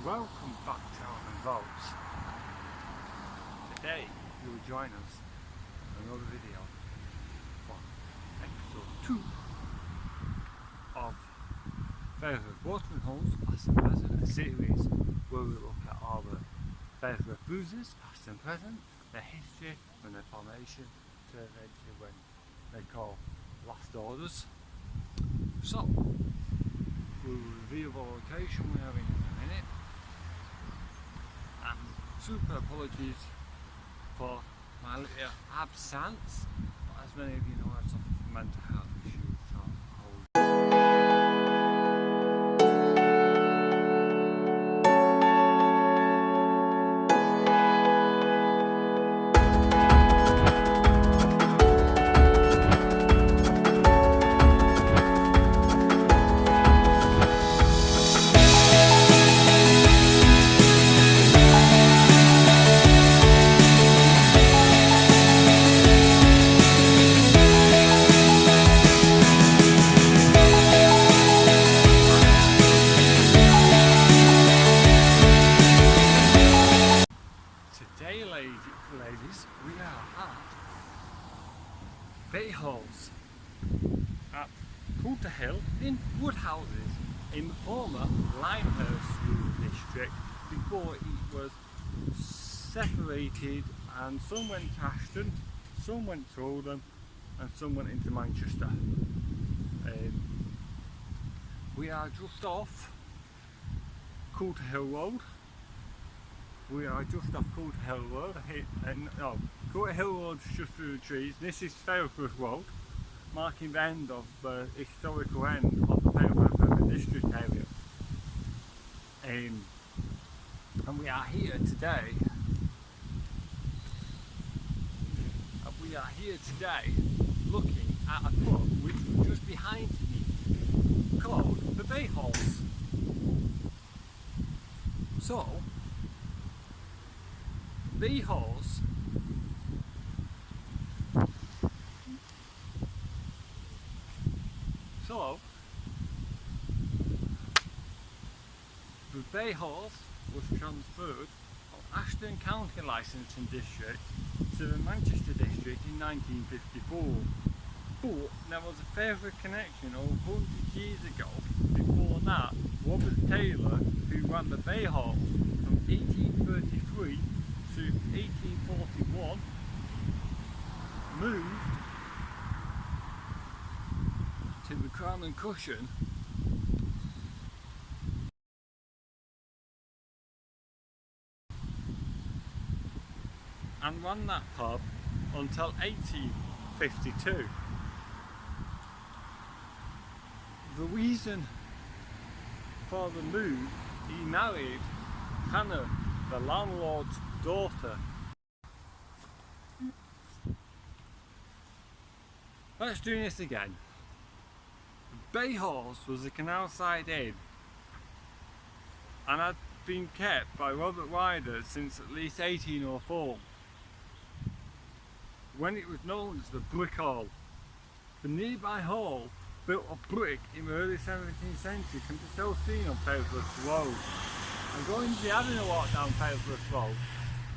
Welcome back to our Vaults. Today you will join us in another video for episode 2 of Failsworth Watering Holes Past and Present, a series where we look at all the Failsworth bruises past and present, their history from their formation to eventually when they call last orders. So we'll reveal the location we are in a minute. And super apologies for my little absence, but as many of you know, I suffer from mental health issues, so today, ladies, we are at Failsworth at Cutler Hill in Woodhouses in the former Limehurst School District before it was separated, and some went to Ashton, some went to Oldham and some went into Manchester. We are just off Cutler Hill Road. We are just off Cutler Hill Road. Cutler Hill Road is just through the trees. This is Failsworth Road, marking the end of the historical end of the Failsworth district area. And we are here today. Looking at a pub which was just behind me, called the Woodhouses. So Woodhouses the Woodhouses was transferred from Ashton County Licensing District to the Manchester District in 1954. But there was a further connection over 100 years ago. Before that, Robert Taylor, who ran the Woodhouses from 1833 to 1841, moved to the Crown and Cushion and ran that pub until 1852. The reason for the move, he married Hannah, the landlord's daughter. Let's do this again. The Woodhouses was a canal side inn and had been kept by Robert Ryder since at least 1804, when it was known as the Brick Hall. The nearby hall, built of brick in the early 17th century, can be still seen on Failsworth Road. I'm going to be having a walk down Failsworth Road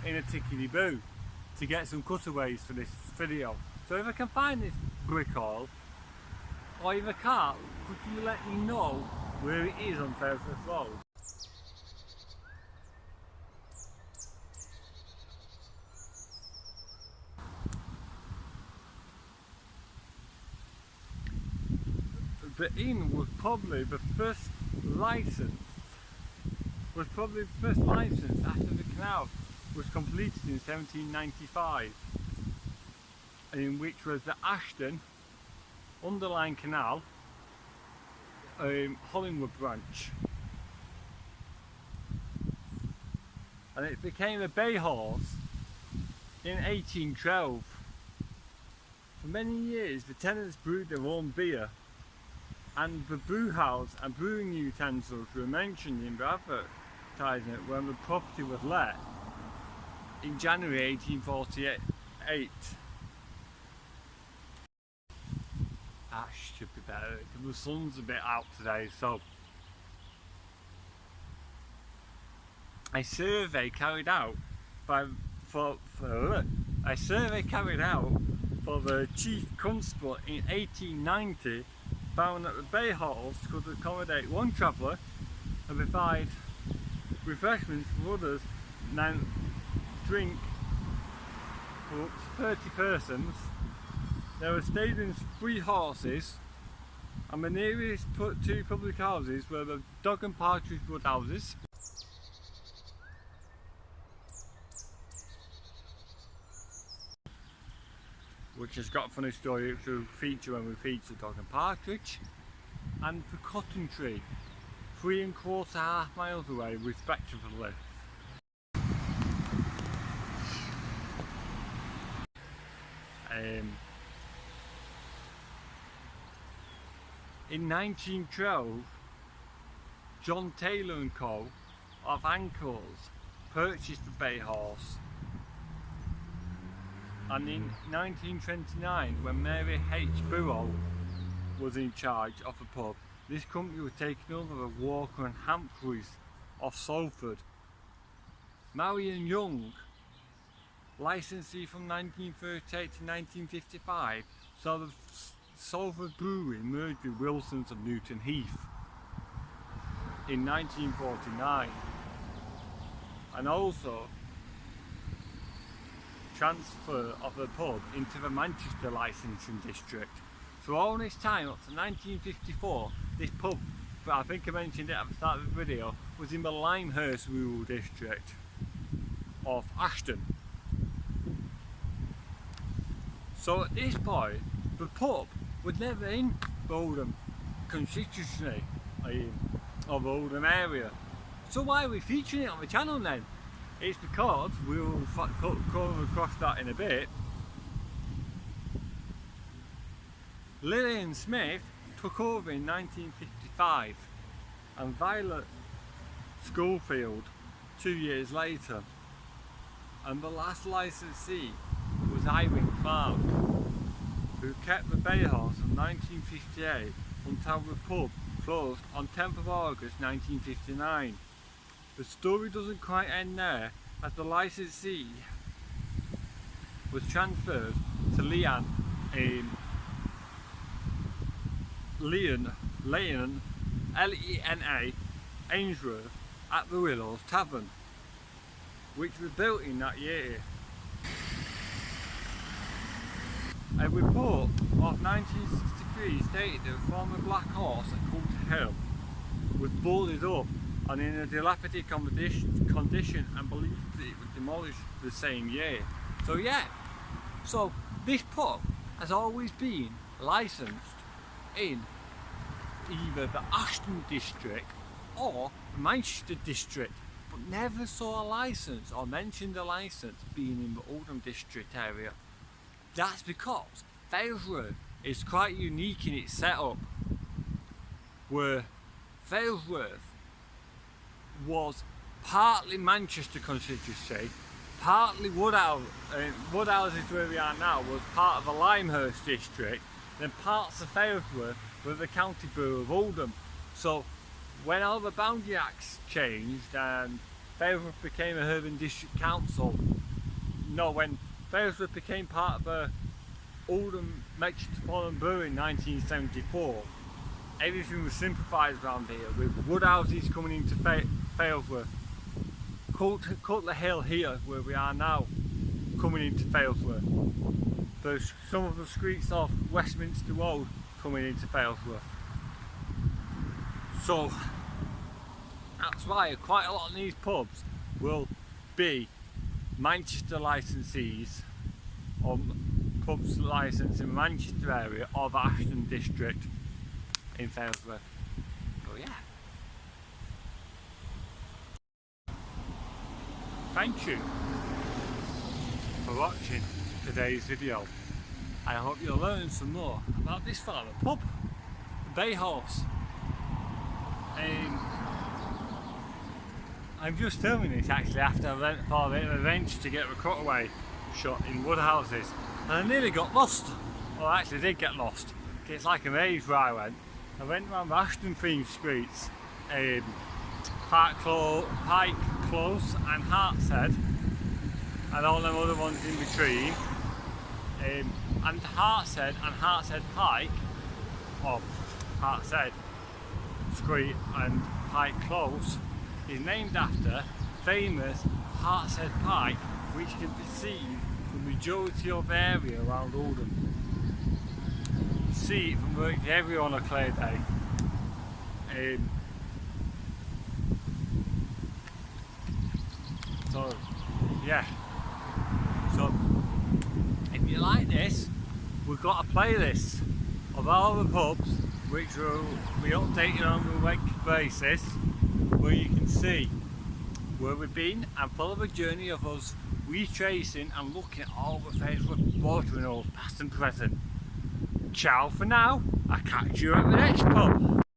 in a tickety-boo to get some cutaways for this video. So if I can find this brick hall, or if I can't, could you let me know where it is on Failsworth Road? The inn was probably the first license after the canal was completed in 1795, in which was the Ashton Underline Canal Hollingwood branch, and it became a Woodhouses in 1812. For many years the tenants brewed their own beer, and the brew house and brewing utensils were mentioned in the advertisement when the property was let in January 1848. That should be better. The sun's a bit out today, so a survey carried out for the Chief Constable in 1890 found that the bay halls could accommodate one traveller and provide refreshments for others and drink for up to 30 persons. There were stayed in 3 horses, and the nearest 2 public houses were the Dog and Partridge Woodhouses, which has got a funny story which will feature when we feature Dog and Partridge, and the Cotton Tree, 3 1/4 miles away respectively. In 1912, John Taylor and Co. of Ankles purchased the bay horse, and in 1929, when Mary H. Burrow was in charge of the pub, this company was taken over by Walker and Humphreys of Salford. Marion Young, licensee from 1938 to 1955, saw the Salford Brewery merged with Wilson's of Newton Heath in 1949, and also transfer of the pub into the Manchester licensing district. So all this time up to 1954, this pub, I think I mentioned it at the start of the video, was in the Limehurst rural district of Ashton. So at this point, the pub was never in the Oldham constituency of the Oldham area. So why are we featuring it on the channel then? It's because we'll come across that in a bit. Lillian Smith took over in 1955 and Violet Schofield 2 years later, and the last licensee was Irene Clark, who kept the bay horse from 1958 until the pub closed on 10th of August 1959. The story doesn't quite end there, as the licensee was transferred to Leon L-E-N-A, Ainsworth at the Willows Tavern, which was built in that year. A report of 1963 stated that a former black horse at Cutler Hill was boarded up and in a dilapidated condition, and believed that it was demolished the same year. So yeah, so this pub has always been licensed in either the Ashton district or the Manchester district, but never saw a license or mentioned a license being in the Oldham district area. That's because Failsworth is quite unique in its setup, where Failsworth was partly Manchester constituency, partly Woodhouses where we are now was part of the Limehurst district, then parts of Failsworth were the county borough of Oldham. So when all the boundary acts changed and Failsworth became a urban district council, when Failsworth became part of the Oldham Metropolitan Borough in 1974, everything was simplified around here, with Woodhouses coming into Failsworth, Cutler Hill here where we are now coming into Failsworth, there's some of the streets off Westminster Road coming into Failsworth. So that's why quite a lot of these pubs will be Manchester licensees, or pubs licensed in the Manchester area or the Ashton district in Failsworth. So yeah. Thank you for watching today's video. I hope you'll learn some more about this farmer pub, the Bay Horse. I'm just filming this actually after I went for a bit of a venture to get the cutaway shot in Woodhouses, and I nearly got lost. Well, I actually did get lost. It's like a maze where I went around the Ashton themed streets, Pike Close and Hartshead, and all them other ones in between. And Hartshead and Hartshead Pike, or Hartshead Street and Pike Close, is named after famous Hartshead Pike, which can be seen from the majority of the area around Oldham. See it from virtually everywhere on a clear day. So yeah, so if you like this, we've got a playlist of all the pubs which will be updated on a regular basis, where you can see where we've been and follow the journey of us retracing and looking at all the Failsworth watering holes, past and present. Ciao for now, I'll catch you at the next pub.